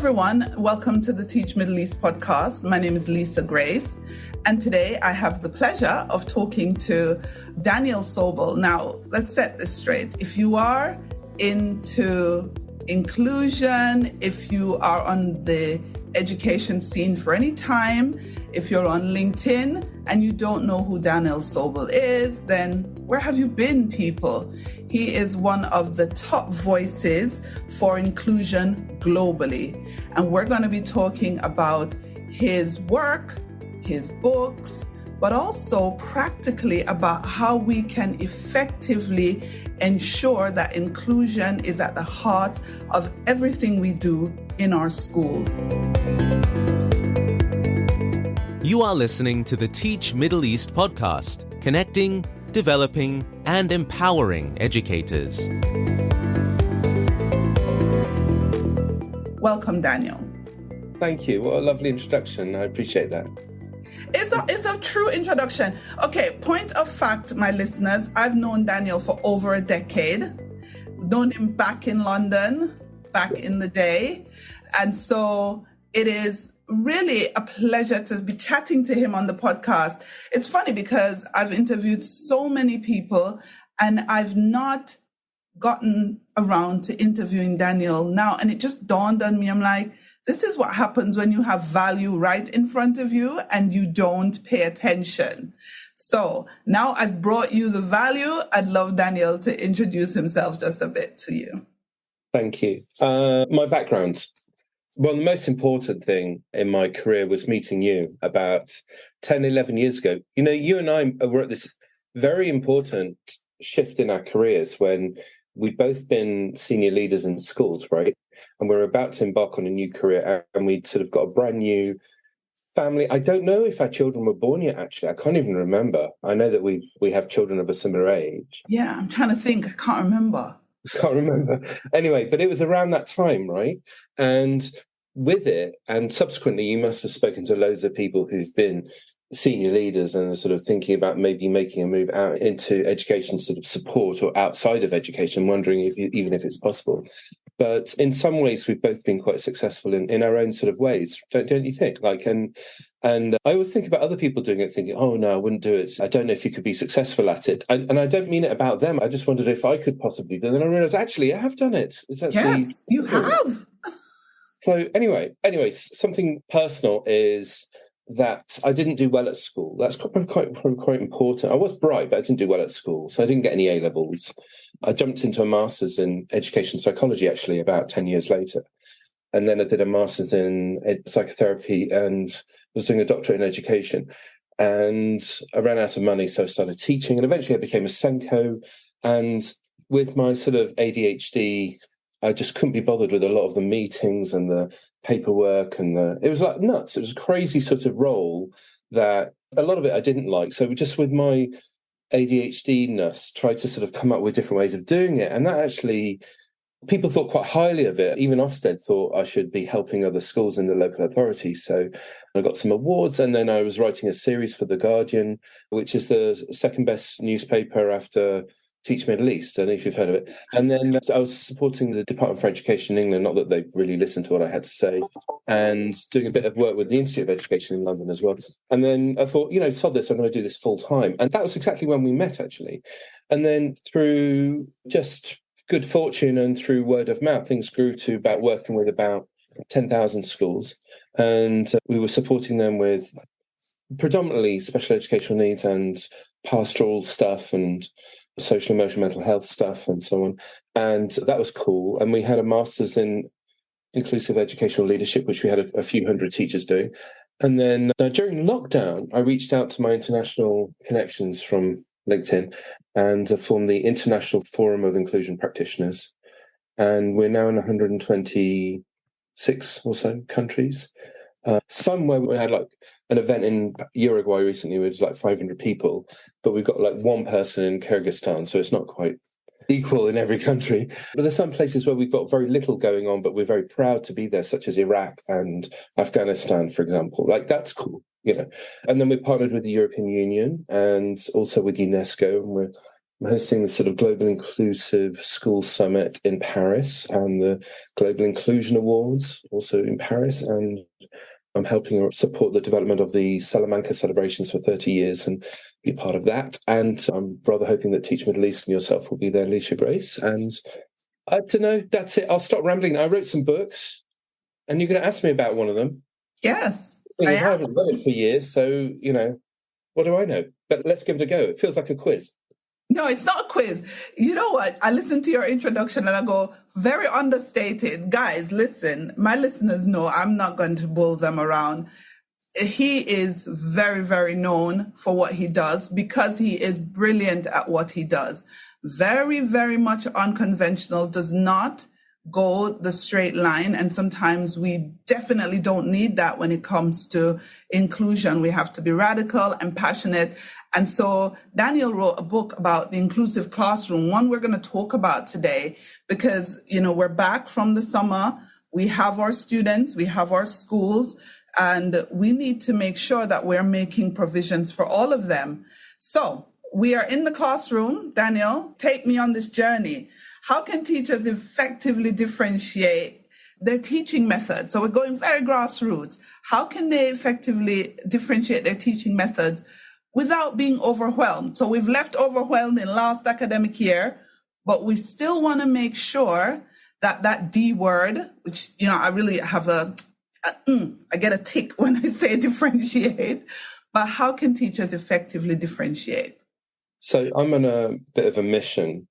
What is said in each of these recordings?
everyone. Welcome to the Teach Middle East podcast. My name is Lisa Grace, and today I have the pleasure of talking to Daniel Sobel. Now, let's set this straight. If you are into inclusion, if you are on the education scene for any time, if you're on LinkedIn and you don't know who Daniel Sobel is, then where have you been, people? He is one of the top voices for inclusion globally. And we're going to be talking about his work, his books, but also practically about how we can effectively ensure that inclusion is at the heart of everything we do in our schools. You are listening to the Teach Middle East podcast, connecting, developing, and empowering educators. Welcome, Daniel. Thank you. What a lovely introduction. I appreciate that. It's a true introduction. Okay, point of fact, my listeners, I've known Daniel for over a decade. Known him back in London, back in the day. And so it is really a pleasure to be chatting to him on the podcast. It's funny because I've interviewed so many people and I've not gotten around to interviewing Daniel now. And it just dawned on me. I'm like, this is what happens when you have value right in front of you and you don't pay attention. So now I've brought you the value. I'd love Daniel to introduce himself just a bit to you. Thank you. My background. Well, the most important thing in my career was meeting you about 10, 11 years ago. You know, you and I were at this very important shift in our careers when we'd both been senior leaders in schools, right? And we're about to embark on a new career and we'd sort of got a brand new family. I don't know if our children were born yet, actually. I can't even remember. I know that we have children of a similar age. Yeah, I'm trying to think. I can't remember. Anyway, but it was around that time, right? And with it, and subsequently, you must have spoken to loads of people who've been senior leaders and are sort of thinking about maybe making a move out into education sort of support or outside of education, wondering even if it's possible. But in some ways, we've both been quite successful in our own sort of ways, don't you think? And I always think about other people doing it, thinking, oh, no, I wouldn't do it. I don't know if you could be successful at it. And I don't mean it about them. I just wondered if I could possibly do it. And I realized, actually, I have done it. It's actually, yes, you have. So anyway, something personal is that I didn't do well at school. That's quite important. I was bright, but I didn't do well at school. So I didn't get any A-levels. I jumped into a master's in education psychology, actually, about 10 years later. And then I did a master's in psychotherapy and was doing a doctorate in education. And I ran out of money, so I started teaching. And eventually I became a Senko. And with my sort of ADHD, I just couldn't be bothered with a lot of the meetings and the paperwork it was like nuts. It was a crazy sort of role that a lot of it I didn't like. So just with my ADHD-ness, tried to sort of come up with different ways of doing it. And that actually, people thought quite highly of it. Even Ofsted thought I should be helping other schools in the local authority. So I got some awards, and then I was writing a series for The Guardian, which is the second best newspaper after Teach Middle East. I don't know if you've heard of it. And then I was supporting the Department for Education in England, not that they really listened to what I had to say, and doing a bit of work with the Institute of Education in London as well. And then I thought, sod this, I'm going to do this full time. And that was exactly when we met, actually. And then through just good fortune and through word of mouth, things grew to working with about 10,000 schools. And we were supporting them with predominantly special educational needs and pastoral stuff and social, emotional, mental health stuff and so on. And that was cool. And we had a master's in inclusive educational leadership, which we had a few hundred teachers doing. And then during lockdown, I reached out to my international connections from LinkedIn and formed the International Forum of Inclusion Practitioners. And we're now in 126 or so countries. Somewhere we had an event in Uruguay recently with 500 people, but we've got one person in Kyrgyzstan, so it's not quite equal in every country. But there's some places where we've got very little going on, but we're very proud to be there, such as Iraq and Afghanistan, for example. That's cool, And then we're partnered with the European Union and also with UNESCO, and we're I'm hosting the sort of Global Inclusive School Summit in Paris and the Global Inclusion Awards also in Paris. And I'm helping support the development of the Salamanca celebrations for 30 years and be part of that. And I'm rather hoping that Teach Middle East and yourself will be there, Alicia Grace. And I don't know, that's it. I'll stop rambling. I wrote some books and you're going to ask me about one of them. Yes. I haven't read it for years, so, what do I know? But let's give it a go. It feels like a quiz. No, it's not a quiz. You know what? I listened to your introduction and I go, very understated. Guys, listen, my listeners know I'm not going to bull them around. He is very, very known for what he does because he is brilliant at what he does. Very, very much unconventional, does not go the straight line. And sometimes we definitely don't need that when it comes to inclusion. We have to be radical and passionate. And so Daniel wrote a book about the inclusive classroom, one we're going to talk about today, because, we're back from the summer. We have our students, we have our schools, and we need to make sure that we're making provisions for all of them. So we are in the classroom. Daniel, take me on this journey. How can teachers effectively differentiate their teaching methods? So we're going very grassroots. How can they effectively differentiate their teaching methods without being overwhelmed? So we've left overwhelmed in last academic year, but we still want to make sure that D word, which, I really have I get a tick when I say differentiate, but how can teachers effectively differentiate? So I'm on a bit of a mission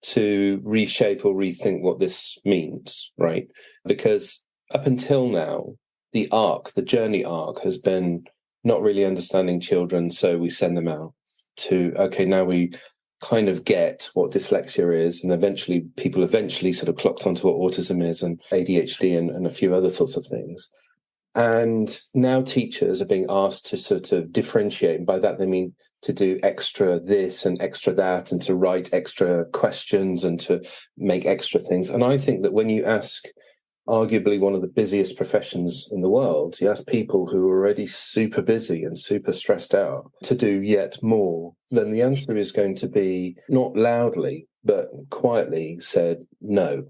to reshape or rethink what this means, right? Because up until now, the journey arc has been not really understanding children, so we send them out to, okay, now we kind of get what dyslexia is, and people eventually sort of clocked onto what autism is and ADHD and a few other sorts of things. And now teachers are being asked to sort of differentiate, and by that they mean to do extra this and extra that, and to write extra questions and to make extra things. And I think that when you ask arguably one of the busiest professions in the world, you ask people who are already super busy and super stressed out to do yet more, then the answer is going to be not loudly, but quietly said no.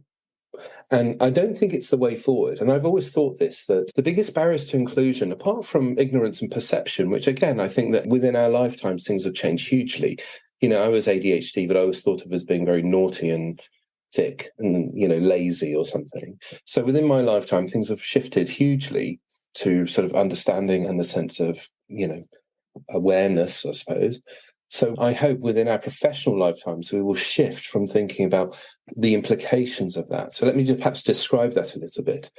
And I don't think it's the way forward. And I've always thought this, that the biggest barriers to inclusion, apart from ignorance and perception, which again, I think that within our lifetimes, things have changed hugely. I was ADHD, but I always thought of as being very naughty and thick and, lazy or something. So within my lifetime, things have shifted hugely to sort of understanding and the sense of, awareness, I suppose. So I hope within our professional lifetimes, we will shift from thinking about the implications of that. So let me just perhaps describe that a little bit.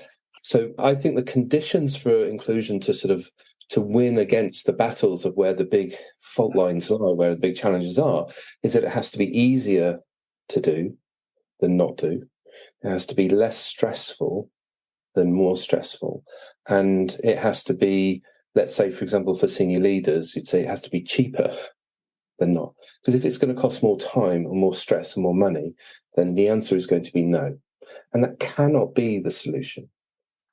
So I think the conditions for inclusion to win against the battles of where the big fault lines are, where the big challenges are, is that it has to be easier to do than not do. It has to be less stressful than more stressful. And it has to be, let's say, for example, for senior leaders, you'd say it has to be cheaper than not. Because if it's going to cost more time or more stress and more money, then the answer is going to be no. And that cannot be the solution.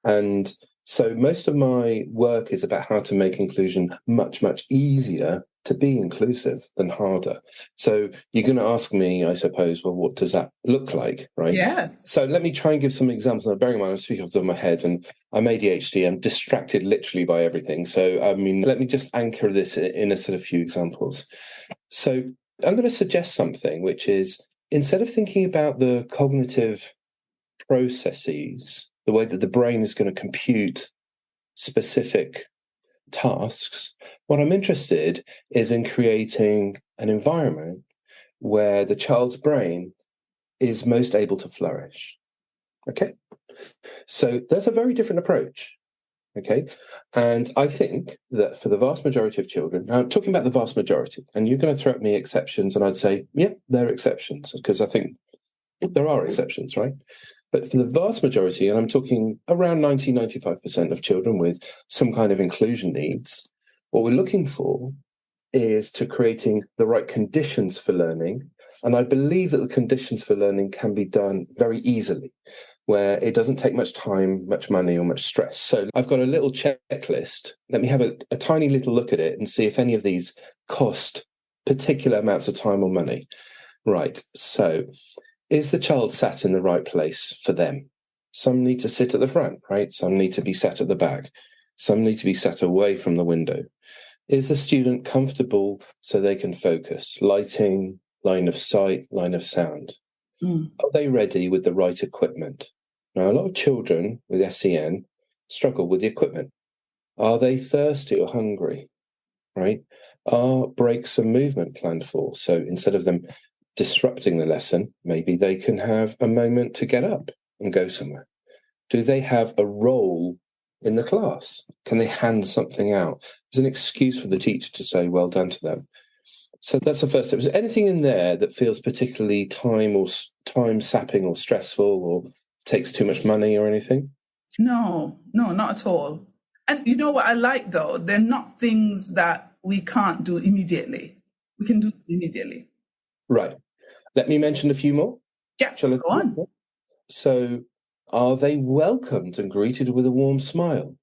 And so most of my work is about how to make inclusion much, much easier to be inclusive than harder. So you're going to ask me, I suppose, well, what does that look like, right? Yes. So let me try and give some examples. Now, bearing in mind, I'm speaking off the top of my head, and I'm ADHD. I'm distracted literally by everything. So, let me just anchor this in a sort of few examples. So I'm going to suggest something, which is, instead of thinking about the cognitive processes, the way that the brain is going to compute specific tasks, what I'm interested is in creating an environment where the child's brain is most able to flourish. Okay? So that's a very different approach. Okay? And I think that for the vast majority of children, now I'm talking about the vast majority, and you're going to throw at me exceptions, and I'd say, yeah, there are exceptions, because I think there are exceptions, right? But for the vast majority, and I'm talking around 95% of children with some kind of inclusion needs, what we're looking for is to creating the right conditions for learning. And I believe that the conditions for learning can be done very easily, where it doesn't take much time, much money, or much stress. So I've got a little checklist. Let me have a tiny little look at it and see if any of these cost particular amounts of time or money. Right. So is the child sat in the right place for them? Some need to sit at the front, right? Some need to be sat at the back. Some need to be sat away from the window. Is the student comfortable so they can focus? Lighting, line of sight, line of sound. Are they ready with the right equipment? Now, a lot of children with SEN struggle with the equipment. Are they thirsty or hungry, right? Are breaks and movement planned for? So instead of them disrupting the lesson, maybe they can have a moment to get up and go somewhere. Do they have a role in the class? Can they hand something out? There's an excuse for the teacher to say, well done to them. So that's the first step. Is there anything in there that feels particularly time sapping or stressful or takes too much money or anything? No, not at all. And you know what I like though? They're not things that we can't do immediately. We can do them immediately. Right. Let me mention a few more. Yeah, Shall I go on. So are they welcomed and greeted with a warm smile?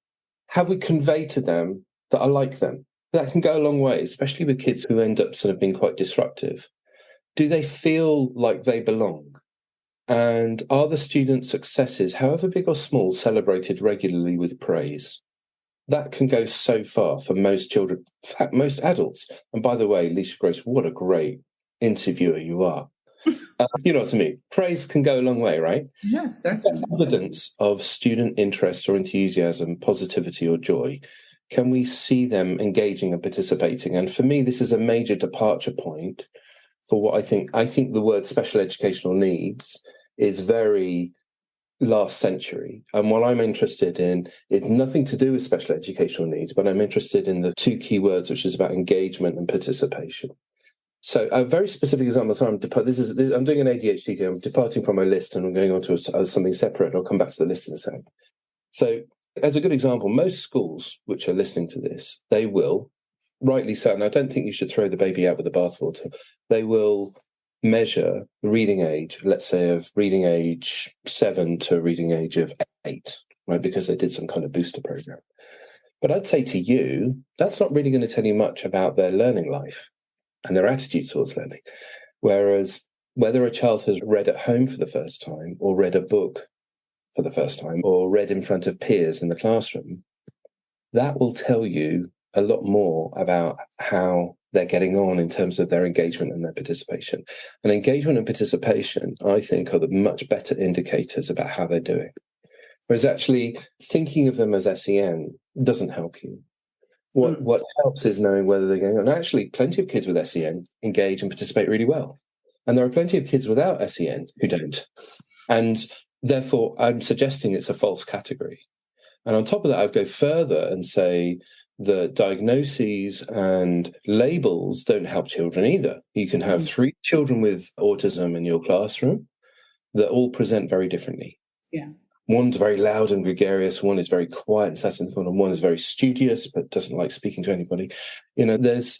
Have we conveyed to them that I like them? That can go a long way, especially with kids who end up sort of being quite disruptive. Do they feel like they belong? And are the students' successes, however big or small, celebrated regularly with praise? That can go so far for most children, in fact, most adults. And by the way, Lisa Grace, what a great interviewer you are. You know what I mean? Praise can go a long way, right? Yes, certainly. Evidence of student interest or enthusiasm, positivity or joy. Can we see them engaging and participating? And for me, this is a major departure point for what I think. I think the word special educational needs is very last century. And what I'm interested in is nothing to do with special educational needs, but I'm interested in the two key words, which is about engagement and participation. So a very specific example. So I'm doing an ADHD thing. I'm departing from my list and I'm going on to something separate. I'll come back to the list in a second. So as a good example, most schools which are listening to this, they will, rightly so, and I don't think you should throw the baby out with the bathwater, they will measure the reading age, let's say of reading age 7 to reading age of 8, right? Because they did some kind of booster program. But I'd say to you, that's not really going to tell you much about their learning life and their attitude towards learning. Whereas whether a child has read at home for the first time or read a book for the first time or read in front of peers in the classroom, that will tell you a lot more about how they're getting on in terms of their engagement and their participation. And engagement and participation, I think, are the much better indicators about how they're doing. Whereas actually thinking of them as SEN doesn't help you. What helps is knowing whether they're going on. Actually, plenty of kids with SEN engage and participate really well. And there are plenty of kids without SEN who don't. And therefore, I'm suggesting it's a false category. And on top of that, I'd go further and say the diagnoses and labels don't help children either. You can have 3 children with autism in your classroom that all present very differently. Yeah. One's very loud and gregarious, one is very quiet and sat in the corner, one is very studious but doesn't like speaking to anybody. You know, there's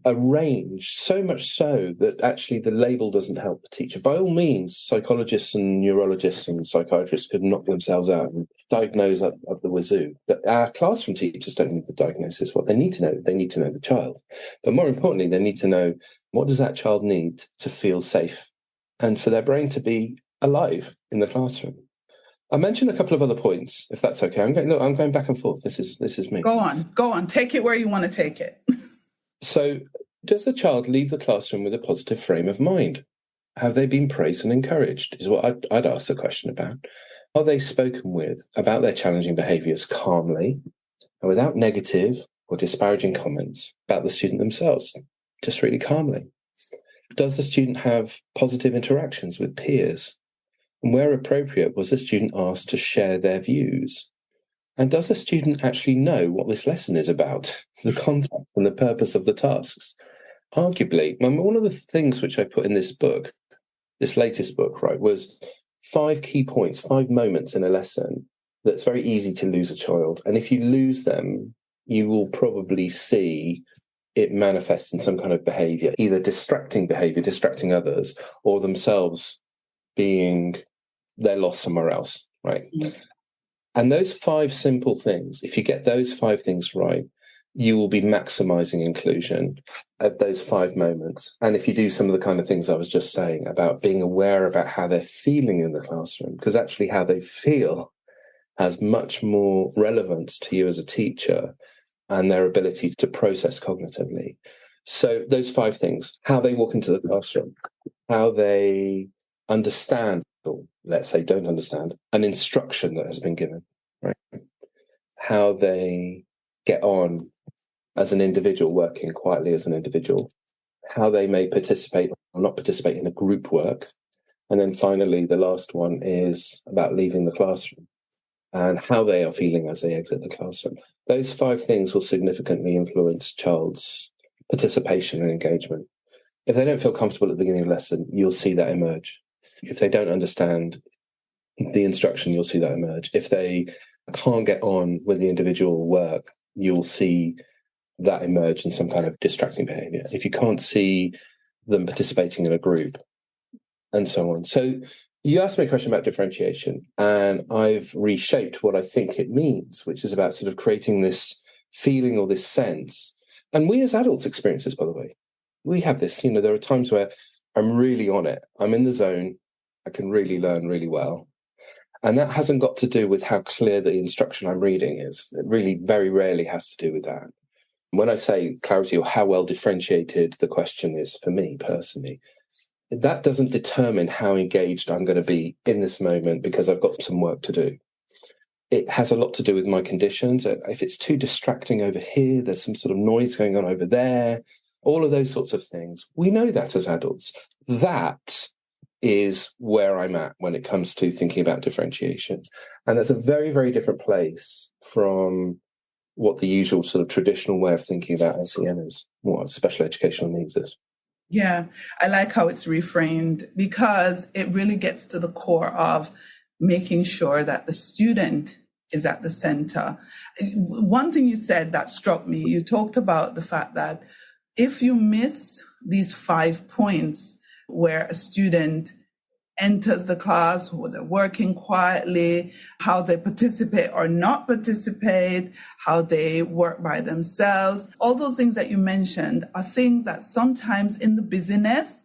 a range, so much so that actually the label doesn't help the teacher. By all means, psychologists and neurologists and psychiatrists could knock themselves out and diagnose up the wazoo. But our classroom teachers don't need the diagnosis. What they need to know, they need to know the child. But more importantly, they need to know, what does that child need to feel safe and for their brain to be alive in the classroom? I mentioned a couple of other points, if that's okay. I'm going back and forth. This is me. Go on. Take it where you want to take it. So, does the child leave the classroom with a positive frame of mind? Have they been praised and encouraged? Is what I'd ask the question about. Are they spoken with about their challenging behaviours calmly and without negative or disparaging comments about the student themselves? Just really calmly. Does the student have positive interactions with peers? And where appropriate, was the student asked to share their views? And does the student actually know what this lesson is about, the content and the purpose of the tasks? Arguably, one of the things which I put in this book, this latest book, right, was 5 key points, 5 moments in a lesson that's very easy to lose a child. And if you lose them, you will probably see it manifest in some kind of behavior, either distracting behavior, distracting others, or themselves being they're lost somewhere else, right? Mm. And those 5 simple things, if you get those 5 things right, you will be maximizing inclusion at those 5 moments. And if you do some of the kind of things I was just saying about being aware about how they're feeling in the classroom, because actually how they feel has much more relevance to you as a teacher and their ability to process cognitively. So those 5 things: how they walk into the classroom, how they understand, or let's say don't understand, an instruction that has been given, right? How they get on as an individual, working quietly as an individual, how they may participate or not participate in a group work. And then finally, the last one is about leaving the classroom and how they are feeling as they exit the classroom. Those 5 things will significantly influence child's participation and engagement. If they don't feel comfortable at the beginning of the lesson, you'll see that emerge. If they don't understand the instruction, you'll see that emerge. If they can't get on with the individual work, you'll see that emerge in some kind of distracting behavior. If you can't see them participating in a group, and so on. So you asked me a question about differentiation, and I've reshaped what I think it means, which is about sort of creating this feeling or this sense. And we as adults experience this, by the way. We have this, there are times where I'm really on it. I'm in the zone. I can really learn really well. And that hasn't got to do with how clear the instruction I'm reading is. It really very rarely has to do with that. When I say clarity or how well differentiated the question is for me personally, that doesn't determine how engaged I'm going to be in this moment because I've got some work to do. It has a lot to do with my conditions. If it's too distracting over here, there's some sort of noise going on over there, all of those sorts of things. We know that as adults. That is where I'm at when it comes to thinking about differentiation. And that's a very, very different place from what the usual sort of traditional way of thinking about SEN is, what special educational needs is. Yeah, I like how it's reframed because it really gets to the core of making sure that the student is at the center. One thing you said that struck me, you talked about the fact that if you miss these 5 points where a student enters the class, whether they're working quietly, how they participate or not participate, how they work by themselves. All those things that you mentioned are things that sometimes in the busyness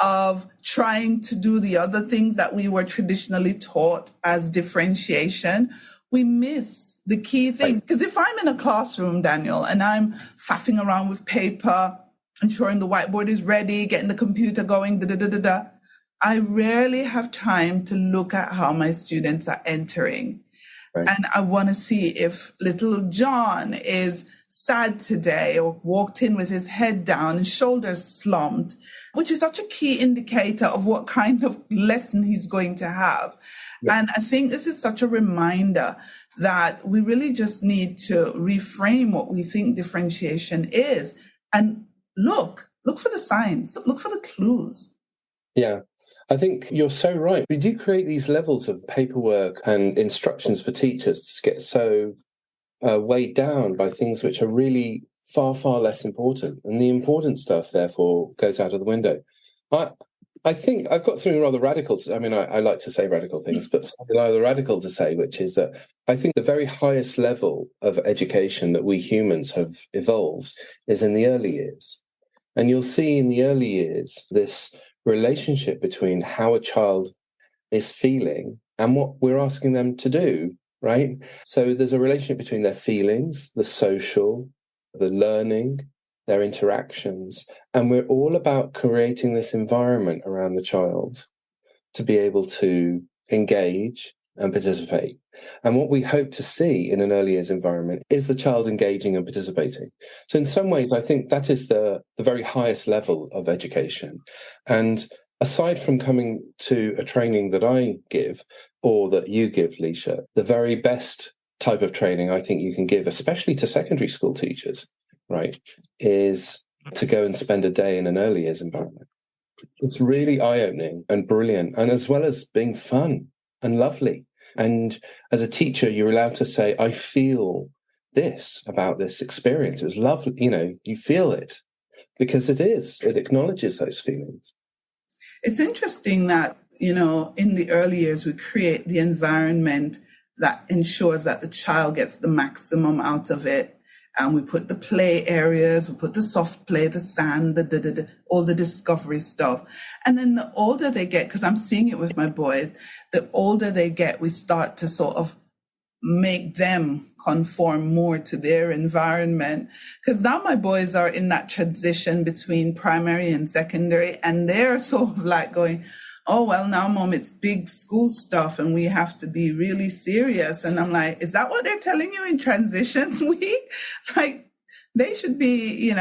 of trying to do the other things that we were traditionally taught as differentiation, we miss the key things. Because if I'm in a classroom, Daniel, and I'm faffing around with paper, ensuring the whiteboard is ready, getting the computer going, I rarely have time to look at how my students are entering. Right. And I want to see if little John is sad today or walked in with his head down and shoulders slumped, which is such a key indicator of what kind of lesson he's going to have. Yeah. And I think this is such a reminder that we really just need to reframe what we think differentiation is and look for the signs, look for the clues. Yeah. I think you're so right. We do create these levels of paperwork and instructions for teachers to get so weighed down by things which are really far, far less important. And the important stuff, therefore, goes out of the window. I think I've got something rather radical to, I like to say radical things, but something rather radical to say, which is that I think the very highest level of education that we humans have evolved is in the early years. And you'll see in the early years this relationship between how a child is feeling and what we're asking them to do, right? So there's a relationship between their feelings, the social, the learning, their interactions, and we're all about creating this environment around the child to be able to engage and participate. And what we hope to see in an early years environment is the child engaging and participating. So in some ways, I think that is the very highest level of education. And aside from coming to a training that I give or that you give, Leisha, the very best type of training I think you can give, especially to secondary school teachers, right, is to go and spend a day in an early years environment. It's really eye-opening and brilliant, and as well as being fun and lovely. And as a teacher, you're allowed to say, I feel this about this experience. It was lovely. You feel it because it acknowledges those feelings. It's interesting that, in the early years, we create the environment that ensures that the child gets the maximum out of it. And we put the play areas, we put the soft play, the sand, all the discovery stuff. And then the older they get, because I'm seeing it with my boys, the older they get, we start to sort of make them conform more to their environment. Because now my boys are in that transition between primary and secondary, and they're sort of like going, oh, well, now, Mom, it's big school stuff and we have to be really serious. And I'm like, is that what they're telling you in transition week? Like, they should be,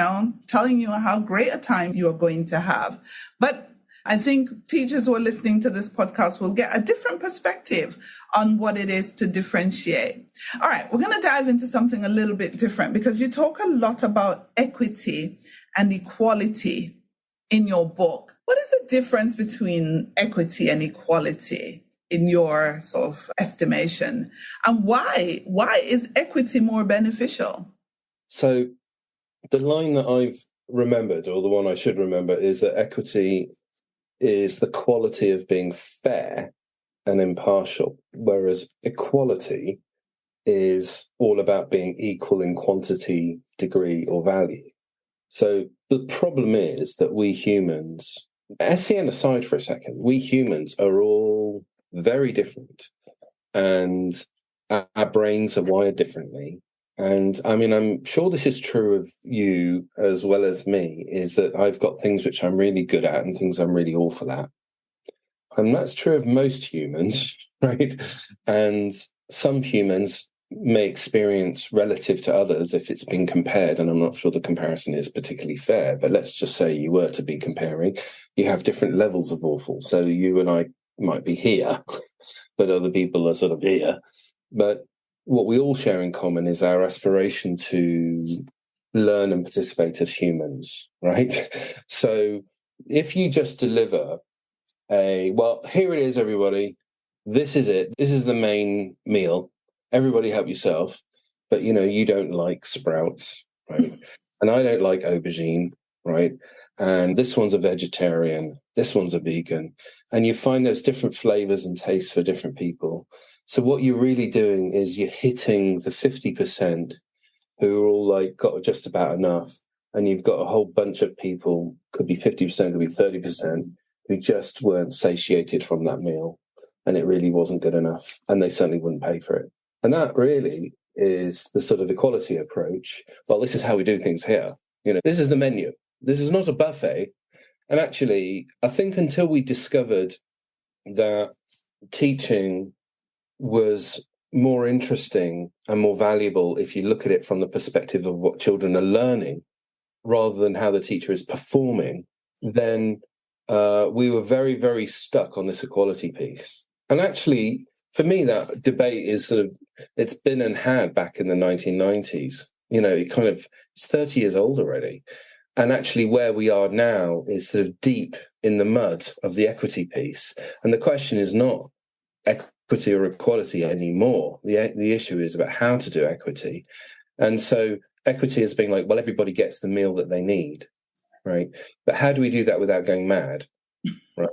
telling you how great a time you're going to have. But I think teachers who are listening to this podcast will get a different perspective on what it is to differentiate. All right, we're going to dive into something a little bit different, because you talk a lot about equity and equality in your book. What is the difference between equity and equality in your sort of estimation? And why is equity more beneficial? So the line that I've remembered, or the one I should remember, is that equity is the quality of being fair and impartial, whereas equality is all about being equal in quantity, degree, or value. So the problem is that we humans, SEN aside for a second, we humans are all very different, and our brains are wired differently. And I mean, I'm sure this is true of you as well as me, is that I've got things which I'm really good at and things I'm really awful at. And that's true of most humans, right? And some humans may experience relative to others, if it's been compared, and I'm not sure the comparison is particularly fair, but let's just say you were to be comparing, you have different levels of awful. So you and I might be here, but other people are sort of here. But what we all share in common is our aspiration to learn and participate as humans, right? So if you just deliver well, here it is, everybody, this is it, this is the main meal, everybody help yourself, but you don't like sprouts, right? And I don't like aubergine, right? And this one's a vegetarian, this one's a vegan, and you find there's different flavors and tastes for different people. So what you're really doing is you're hitting the 50% who are all like got just about enough, and you've got a whole bunch of people, could be 50%, could be 30%, who just weren't satiated from that meal, and it really wasn't good enough, and they certainly wouldn't pay for it. And that really is the sort of equality approach. Well, this is how we do things here. This is the menu. This is not a buffet. And actually, I think until we discovered that teaching was more interesting and more valuable if you look at it from the perspective of what children are learning rather than how the teacher is performing, then we were very, very stuck on this equality piece. And actually, for me, that debate is it's been and had back in the 1990s. It's 30 years old already. And actually where we are now is sort of deep in the mud of the equity piece. And the question is not equity or equality anymore. The issue is about how to do equity. And so equity is being like, well, everybody gets the meal that they need, right? But how do we do that without going mad? Right.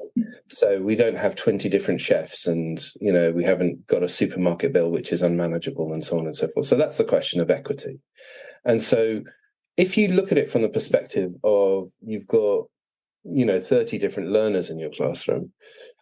So we don't have 20 different chefs, and we haven't got a supermarket bill which is unmanageable, and so on and so forth. So that's the question of equity. And so if you look at it from the perspective of you've got 30 different learners in your classroom,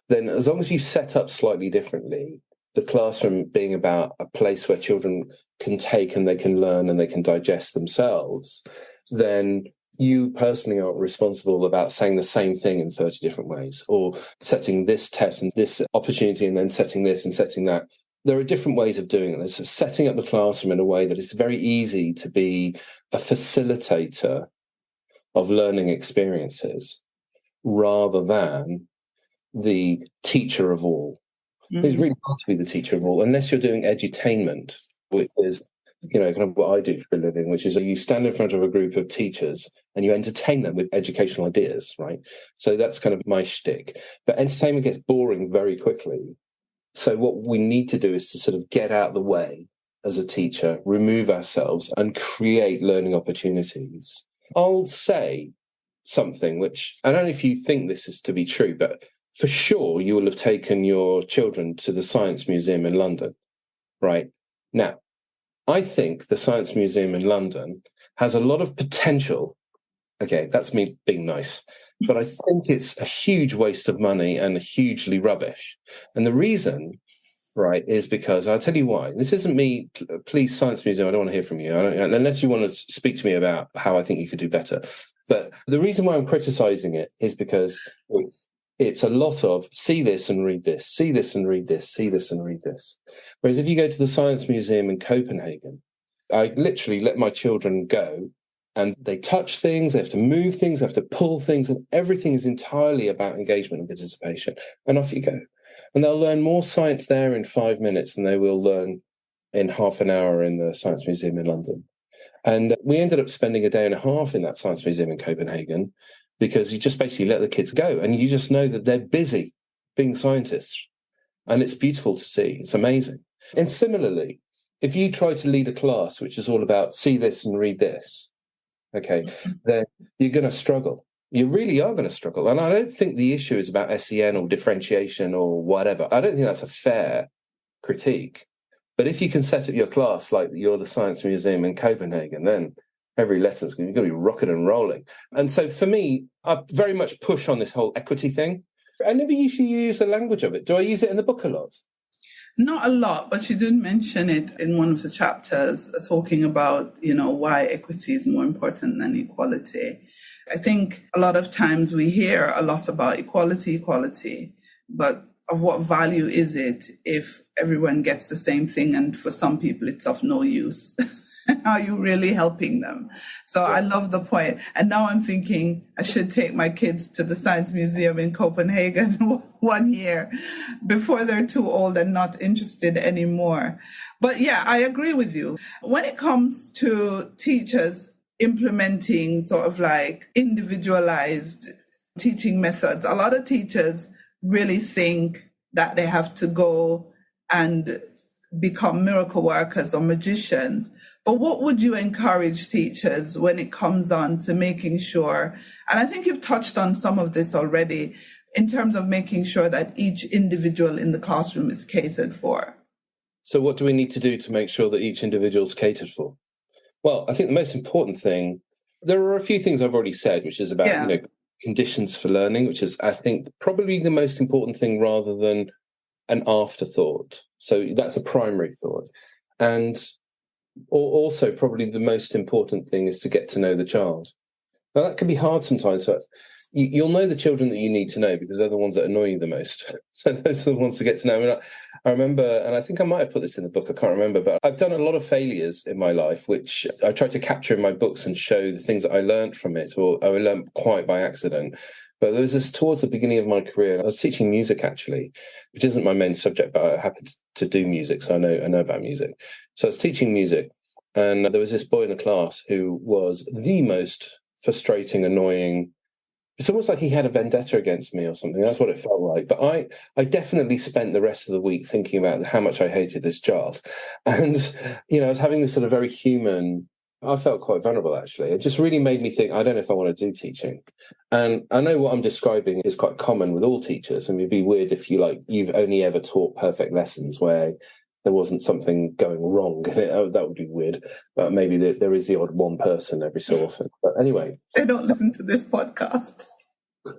then as long as you set up slightly differently, the classroom being about a place where children can take and they can learn and they can digest themselves, then you personally are responsible about saying the same thing in 30 different ways, or setting this test and this opportunity and then setting this and setting that. There are different ways of doing it. There's setting up the classroom in a way that it's very easy to be a facilitator of learning experiences rather than the teacher of all. Mm-hmm. It's really hard to be the teacher of all unless you're doing edutainment, which is kind of what I do for a living, which is you stand in front of a group of teachers and you entertain them with educational ideas, right? So that's kind of my shtick. But entertainment gets boring very quickly. So what we need to do is to sort of get out of the way as a teacher, remove ourselves and create learning opportunities. I'll say something which, I don't know if you think this is to be true, but for sure you will have taken your children to the Science Museum in London, right? Now, I think the Science Museum in London has a lot of potential. Okay, that's me being nice. But I think it's a huge waste of money and hugely rubbish. And the reason, right, is because I'll tell you why. This isn't me, please, Science Museum, I don't want to hear from you, unless you want to speak to me about how I think you could do better. But the reason why I'm criticizing it is because it's a lot of see this and read this, see this and read this, see this and read this. Whereas if you go to the Science Museum in Copenhagen, I literally let my children go and they touch things, they have to move things, they have to pull things, and everything is entirely about engagement and participation. And off you go. And they'll learn more science there in 5 minutes than they will learn in half an hour in the Science Museum in London. And we ended up spending a day and a half in that Science Museum in Copenhagen because you just basically let the kids go and you just know that they're busy being scientists. And it's beautiful to see. It's amazing. And similarly, if you try to lead a class which is all about see this and read this, okay, then you're going to struggle. You really are going to struggle. And I don't think the issue is about SEN or differentiation or whatever. I don't think that's a fair critique. But if you can set up your class like you're the Science Museum in Copenhagen, then every lesson's going to be rocking and rolling. And so for me, I very much push on this whole equity thing. I never usually use the language of it. Do I use it in the book a lot? Not a lot, but you did mention it in one of the chapters, talking about, why equity is more important than equality. I think a lot of times we hear a lot about equality, but of what value is it if everyone gets the same thing and for some people it's of no use? Are you really helping them? So I love the point. And now I'm thinking I should take my kids to the Science Museum in Copenhagen 1 year before they're too old and not interested anymore. But yeah, I agree with you. When it comes to teachers implementing sort of like individualized teaching methods, a lot of teachers really think that they have to go and become miracle workers or magicians. But what would you encourage teachers when it comes on to making sure, and I think you've touched on some of this already, in terms of making sure that each individual in the classroom is catered for? So what do we need to do to make sure that each individual is catered for? Well, I think the most important thing, there are a few things I've already said, which is about, conditions for learning, which is, I think, probably the most important thing rather than an afterthought. So that's a primary thought. And also probably the most important thing is to get to know the child. Now, that can be hard sometimes, but you'll know the children that you need to know because they're the ones that annoy you the most. So those are the ones to get to know. I mean, I remember, and I think I might have put this in the book, I can't remember, but I've done a lot of failures in my life, which I try to capture in my books and show the things that I learned from it, or I learned quite by accident. But there was this towards the beginning of my career. I was teaching music, actually, which isn't my main subject, but I happen to do music, so I know about music. So I was teaching music, and there was this boy in the class who was the most frustrating, annoying. It's almost like he had a vendetta against me or something. That's what it felt like. But I definitely spent the rest of the week thinking about how much I hated this child. And, I was having this sort of very human, I felt quite vulnerable, actually. It just really made me think, I don't know if I want to do teaching. And I know what I'm describing is quite common with all teachers. And it'd be weird if you've only ever taught perfect lessons where there wasn't something going wrong. That would be weird. But maybe there is the odd one person every so often. But anyway. They don't listen to this podcast.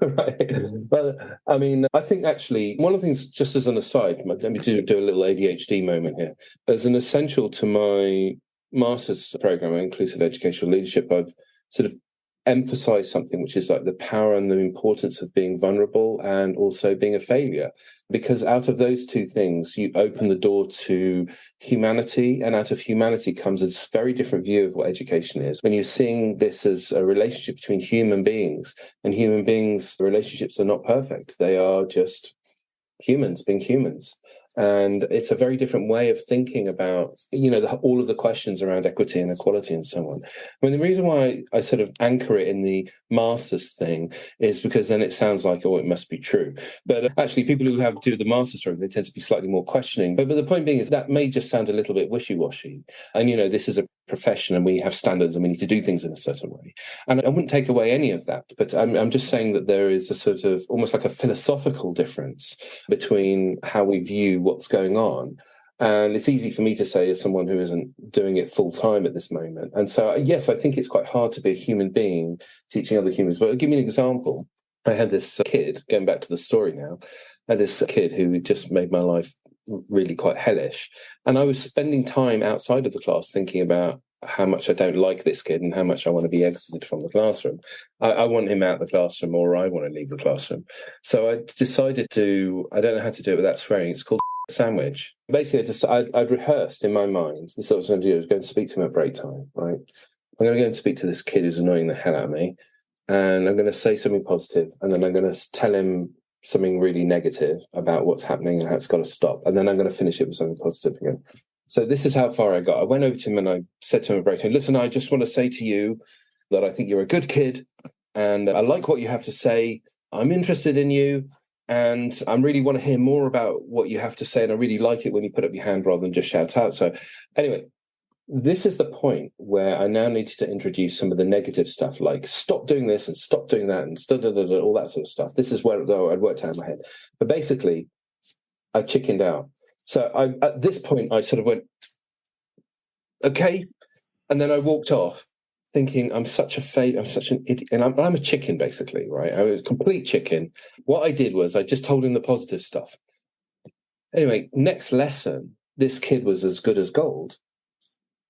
Right. But I mean, I think actually one of the things, just as an aside, let me do a little ADHD moment here. As an essential to my master's program, Inclusive Educational Leadership, I've sort of emphasized something which is like the power and the importance of being vulnerable and also being a failure. Because out of those two things, you open the door to humanity, and out of humanity comes a very different view of what education is. When you're seeing this as a relationship between human beings, and human beings, relationships are not perfect. They are just humans being humans. And it's a very different way of thinking about, all of the questions around equity and equality and so on. I mean, the reason why I sort of anchor it in the master's thing is because then it sounds like, it must be true. But actually, people who have to do the master's program, they tend to be slightly more questioning. But the point being is that may just sound a little bit wishy-washy. And, this is a profession and we have standards and we need to do things in a certain way. And I wouldn't take away any of that. But I'm just saying that there is a sort of almost like a philosophical difference between how we view what's going on And it's easy for me to say as someone who isn't doing it full time at this moment. And so, yes, I think it's quite hard to be a human being teaching other humans. But I'll give you an example. I had this kid, going back to the story now, I had this kid who just made my life really quite hellish. And I was spending time outside of the class thinking about how much I don't like this kid and how much I want to be exited from the classroom. I want him out of the classroom, or I want to leave the classroom. So I decided I don't know how to do it without swearing. It's called sandwich. Basically, I'd rehearsed in my mind. This is what I was going to do. I was going to speak to him at break time, right? I'm going to go and speak to this kid who's annoying the hell out of me, and I'm going to say something positive, and then I'm going to tell him something really negative about what's happening and how it's got to stop, and then I'm going to finish it with something positive again. So this is how far I got. I went over to him and I said to him at break time, listen, I just want to say to you that I think you're a good kid, and I like what you have to say. I'm interested in you. And I really want to hear more about what you have to say. And I really like it when you put up your hand rather than just shout out. So anyway, this is the point where I now need to introduce some of the negative stuff, like stop doing this and stop doing that and all that sort of stuff. This is where I'd worked out in my head. But basically, I chickened out. So at this point, I sort of went, okay. And then I walked off thinking, I'm such an idiot. And I'm a chicken, basically, right? I was a complete chicken. What I did was I just told him the positive stuff. Anyway, next lesson, this kid was as good as gold,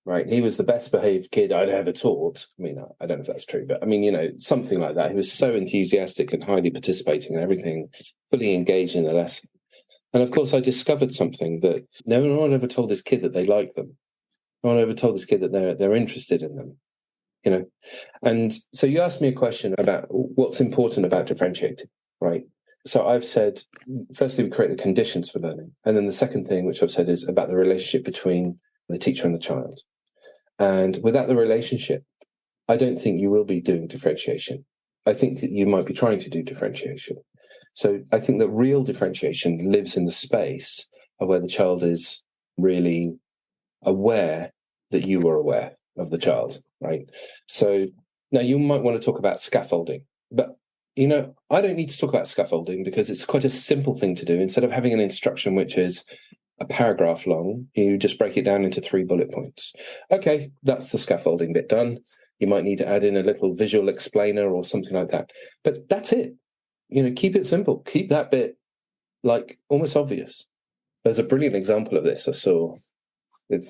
right? He was the best behaved kid I'd ever taught. I mean, I don't know if that's true, but I mean, something like that. He was so enthusiastic and highly participating and everything, fully engaged in the lesson. And of course, I discovered something that no one ever told this kid that they like them. No one ever told this kid that they're interested in them. And so you asked me a question about what's important about differentiating, right? So I've said, firstly, we create the conditions for learning. And then the second thing, which I've said, is about the relationship between the teacher and the child. And without the relationship, I don't think you will be doing differentiation. I think that you might be trying to do differentiation. So I think that real differentiation lives in the space of where the child is really aware that you are aware of the child, right? So now you might want to talk about scaffolding, but I don't need to talk about scaffolding because it's quite a simple thing to do. Instead of having an instruction which is a paragraph long, you just break it down into 3 bullet points. Okay, that's the scaffolding bit done. You might need to add in a little visual explainer or something like that, but that's it. Keep it simple. Keep that bit like almost obvious. There's a brilliant example of this I saw.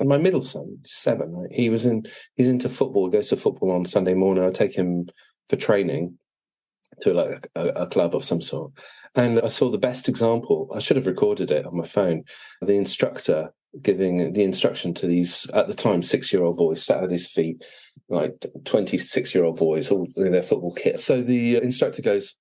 My middle son, 7, right? He's into football. He goes to football on Sunday morning. I take him for training to like a club of some sort. And I saw the best example. I should have recorded it on my phone. The instructor giving the instruction to these, at the time, 6-year-old boys sat at his feet, like 26-year-old boys, all in their football kit. So the instructor goes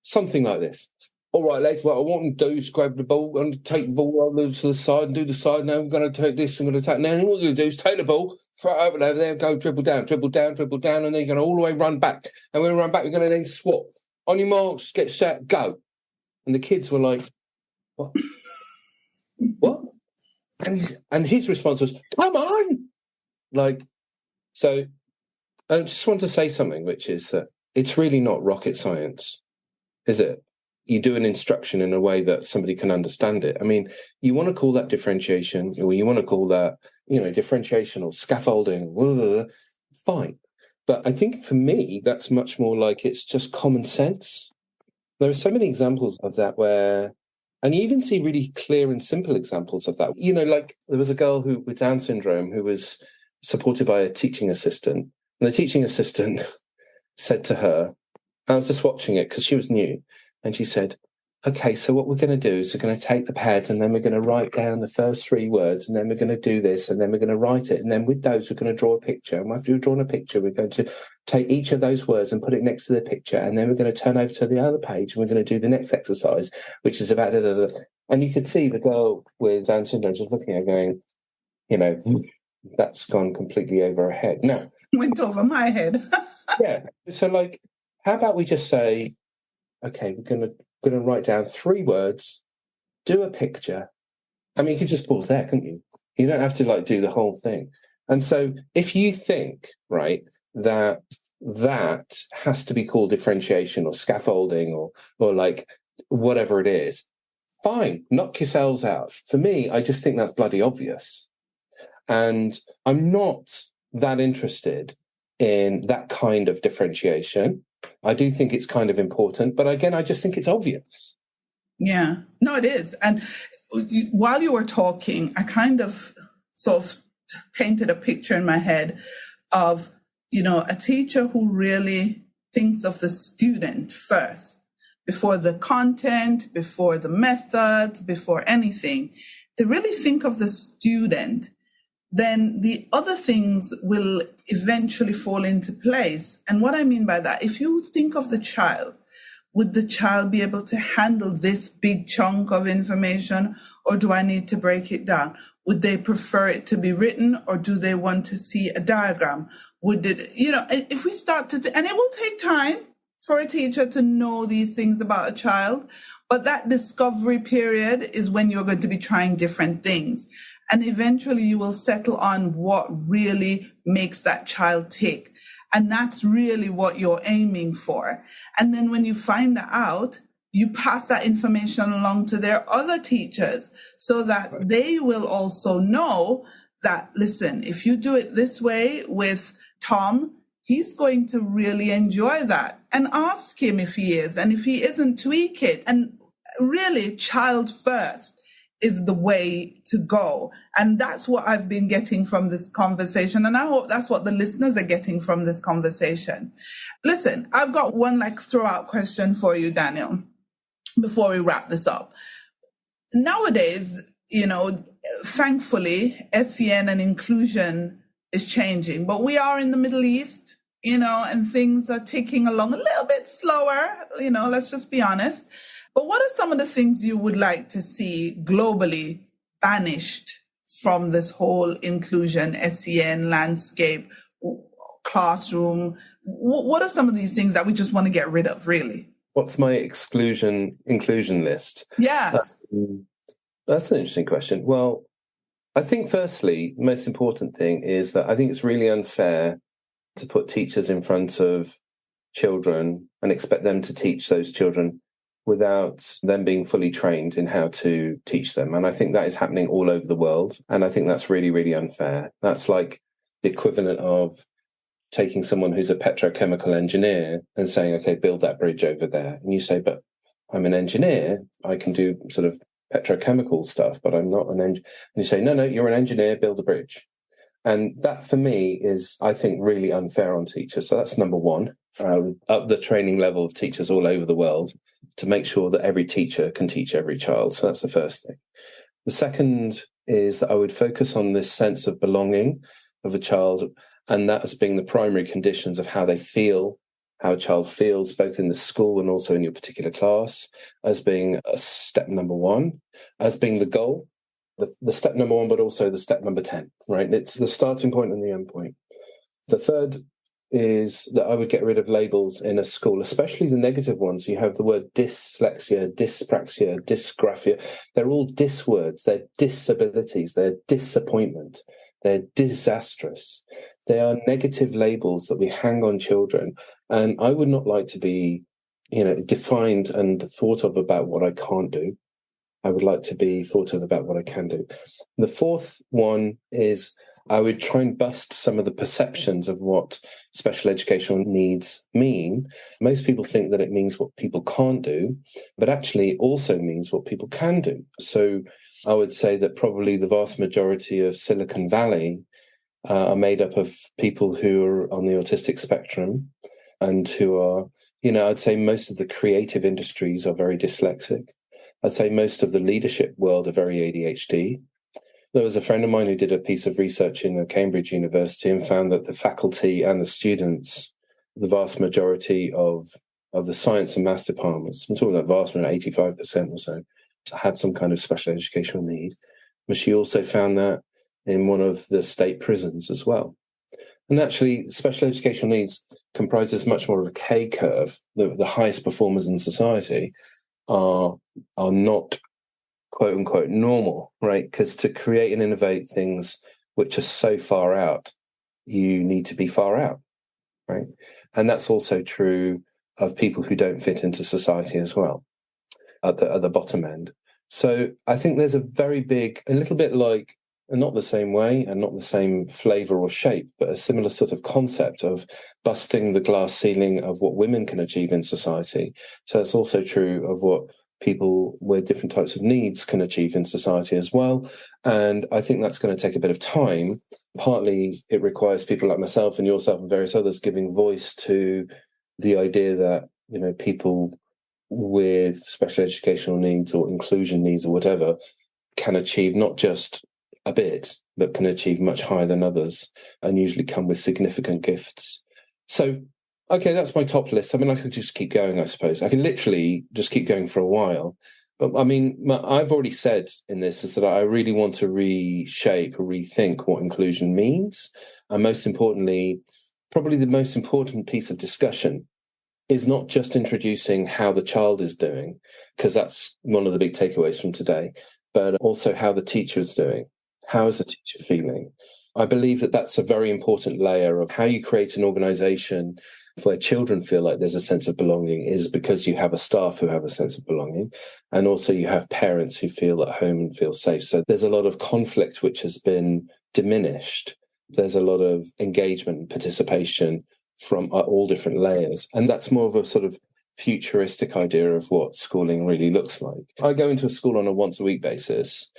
something like this. All right, lads, what I want you to do is grab the ball and take the ball over to the side and do the side. Now I'm going to take this, I'm going to take... Now what you're going to do is take the ball, throw it over there, go dribble down, and then you're going to all the way run back. And when we run back, we're going to then swap. On your marks, get set, go. And the kids were like, what? What? And his response was, come on! So I just want to say something, which is that it's really not rocket science, is it? You do an instruction in a way that somebody can understand it. I mean, you want to call that differentiation, or you want to call that, differentiation or scaffolding, blah, blah, blah, fine. But I think for me, that's much more like it's just common sense. There are so many examples of that and you even see really clear and simple examples of that. Like there was a girl with Down syndrome who was supported by a teaching assistant. And the teaching assistant said to her, I was just watching it because she was new, and she said, okay, so what we're going to do is we're going to take the pad and then we're going to write down the first 3 words, and then we're going to do this, and then we're going to write it. And then with those, we're going to draw a picture. And after we've drawn a picture, we're going to take each of those words and put it next to the picture. And then we're going to turn over to the other page and we're going to do the next exercise, which is about... And you could see the girl with Down syndrome just looking at her going, that's gone completely over her head. No. Went over my head. Yeah. So how about we just say, okay, we're going to write down 3 words, do a picture. I mean, you could just pause there, couldn't you? You don't have to do the whole thing. And so if you think, right, that has to be called differentiation or scaffolding or whatever it is, fine, knock yourselves out. For me, I just think that's bloody obvious. And I'm not that interested in that kind of differentiation. I do think it's kind of important, but again, I just think it's obvious. Yeah, no, it is. And while you were talking, I kind of sort of painted a picture in my head of, a teacher who really thinks of the student first, before the content, before the methods, before anything. To really think of the student, then the other things will eventually fall into place. And what I mean by that, if you think of the child, would the child be able to handle this big chunk of information, or do I need to break it down? Would they prefer it to be written, or do they want to see a diagram? Would it, if we start to, and it will take time for a teacher to know these things about a child, but that discovery period is when you're going to be trying different things. And eventually you will settle on what really makes that child tick. And that's really what you're aiming for. And then when you find that out, you pass that information along to their other teachers so that they will also know that, listen, if you do it this way with Tom, he's going to really enjoy that. And ask him if he is. And if he isn't, tweak it. And really, child first is the way to go. And that's what I've been getting from this conversation. And I hope that's what the listeners are getting from this conversation. Listen, I've got one throw-out question for you, Daniel, before we wrap this up. Nowadays, thankfully, SEN and inclusion is changing, but we are in the Middle East, and things are ticking along a little bit slower, let's just be honest. But what are some of the things you would like to see globally banished from this whole inclusion, SEN landscape, classroom? What are some of these things that we just want to get rid of, really? What's my inclusion list? Yes. That's an interesting question. Well, I think firstly, the most important thing is that I think it's really unfair to put teachers in front of children and expect them to teach those children without them being fully trained in how to teach them. And I think that is happening all over the world. And I think that's really, really unfair. That's like the equivalent of taking someone who's a petrochemical engineer and saying, okay, build that bridge over there. And you say, but I'm an engineer. I can do sort of petrochemical stuff, but I'm not an engineer. And you say, no, you're an engineer, build a bridge. And that for me is, I think, really unfair on teachers. So that's number one, up the training level of teachers all over the world to make sure that every teacher can teach every child. So that's the first thing. The second is that I would focus on this sense of belonging of a child, and that as being the primary conditions of how they feel, how a child feels, both in the school and also in your particular class, as being a step number one, as being the goal, the step number one, but also the step number 10, right? It's the starting point and the end point. The third is that I would get rid of labels in a school, especially the negative ones. You have the word dyslexia, dyspraxia, dysgraphia. They're all dis words. They're disabilities. They're disappointment. They're disastrous. They are negative labels that we hang on children. And I would not like to be, defined and thought of about what I can't do. I would like to be thought of about what I can do. The fourth one is I would try and bust some of the perceptions of what special educational needs mean. Most people think that it means what people can't do, but actually it also means what people can do. So I would say that probably the vast majority of Silicon Valley are made up of people who are on the autistic spectrum and who are, I'd say most of the creative industries are very dyslexic. I'd say most of the leadership world are very ADHD. There was a friend of mine who did a piece of research in Cambridge University and found that the faculty and the students, the vast majority of the science and maths departments, I'm talking about vast majority, 85% or so, had some kind of special educational need. But she also found that in one of the state prisons as well. And actually, special educational needs comprises much more of a K curve. The highest performers in society are not quote unquote normal, right? Because to create and innovate things which are so far out, you need to be far out, right? And that's also true of people who don't fit into society as well at the bottom end. So I think there's a little bit like, and not the same way and not the same flavor or shape, but a similar sort of concept of busting the glass ceiling of what women can achieve in society. So it's also true of what people with different types of needs can achieve in society as well. And I think that's going to take a bit of time. Partly it requires people like myself and yourself and various others giving voice to the idea that, people with special educational needs or inclusion needs or whatever can achieve not just a bit, but can achieve much higher than others and usually come with significant gifts. So, okay, that's my top list. I mean, I could just keep going, I suppose. I can literally just keep going for a while. But I mean, I've already said in this is that I really want to reshape or rethink what inclusion means. And most importantly, probably the most important piece of discussion is not just introducing how the child is doing, because that's one of the big takeaways from today, but also how the teacher is doing. How is the teacher feeling? I believe that that's a very important layer of how you create an organization where children feel like there's a sense of belonging is because you have a staff who have a sense of belonging. And also you have parents who feel at home and feel safe. So there's a lot of conflict which has been diminished. There's a lot of engagement and participation from all different layers. And that's more of a sort of futuristic idea of what schooling really looks like. I go into a school on a once a week basis.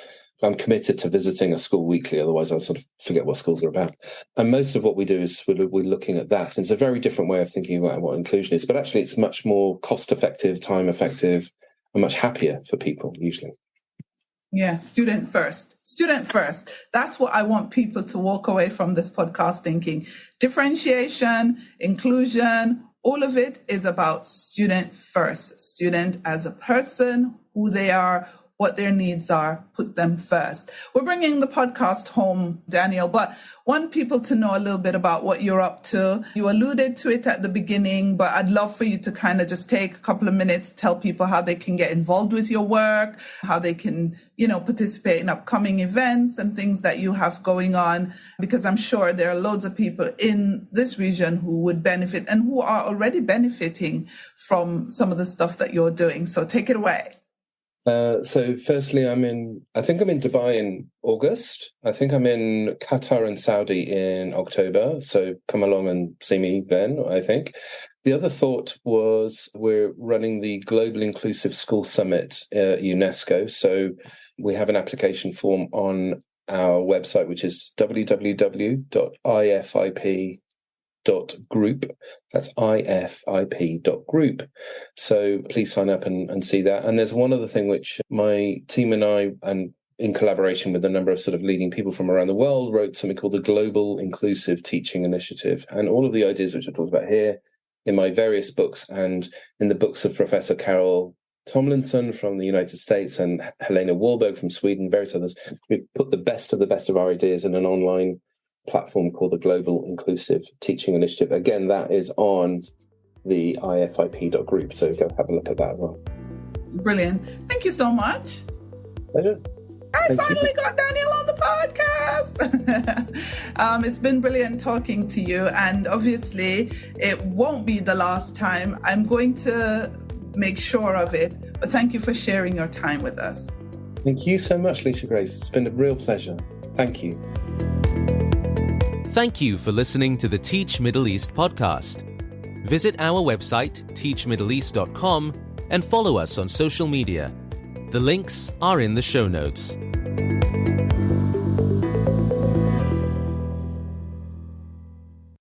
I'm committed to visiting a school weekly, otherwise I'll sort of forget what schools are about. And most of what we do is we're looking at that. And it's a very different way of thinking about what inclusion is, but actually it's much more cost effective, time effective, and much happier for people usually. Yeah, student first. Student first. That's what I want people to walk away from this podcast thinking. Differentiation, inclusion, all of it is about student first. Student as a person, who they are, what their needs are, put them first. We're bringing the podcast home, Daniel, but want people to know a little bit about what you're up to. You alluded to it at the beginning, but I'd love for you to kind of just take a couple of minutes, tell people how they can get involved with your work, how they can, participate in upcoming events and things that you have going on, because I'm sure there are loads of people in this region who would benefit and who are already benefiting from some of the stuff that you're doing. So take it away. So firstly, I think I'm in Dubai in August. I think I'm in Qatar and Saudi in October. So come along and see me then, I think. The other thought was we're running the Global Inclusive School Summit at UNESCO. So we have an application form on our website, which is www.ifip.group. That's ifip.group. So please sign up and see that. And there's one other thing which my team and I, and in collaboration with a number of sort of leading people from around the world, wrote something called the Global Inclusive Teaching Initiative. And all of the ideas which I talked about here in my various books and in the books of Professor Carol Tomlinson from the United States and Helena Wahlberg from Sweden, various others, we've put the best of our ideas in an online platform called the Global Inclusive Teaching Initiative. Again, that is on the ifip.group, so go have a look at that as well. Brilliant. Thank you so much. Pleasure. I finally got Daniel on the podcast. It's been brilliant talking to you, and obviously it won't be the last time. I'm going to make sure of it, but thank you for sharing your time with us. Thank you so much, Lisa Grace. It's been a real pleasure. Thank you. Thank you for listening to the Teach Middle East podcast. Visit our website, teachmiddleeast.com, and follow us on social media. The links are in the show notes.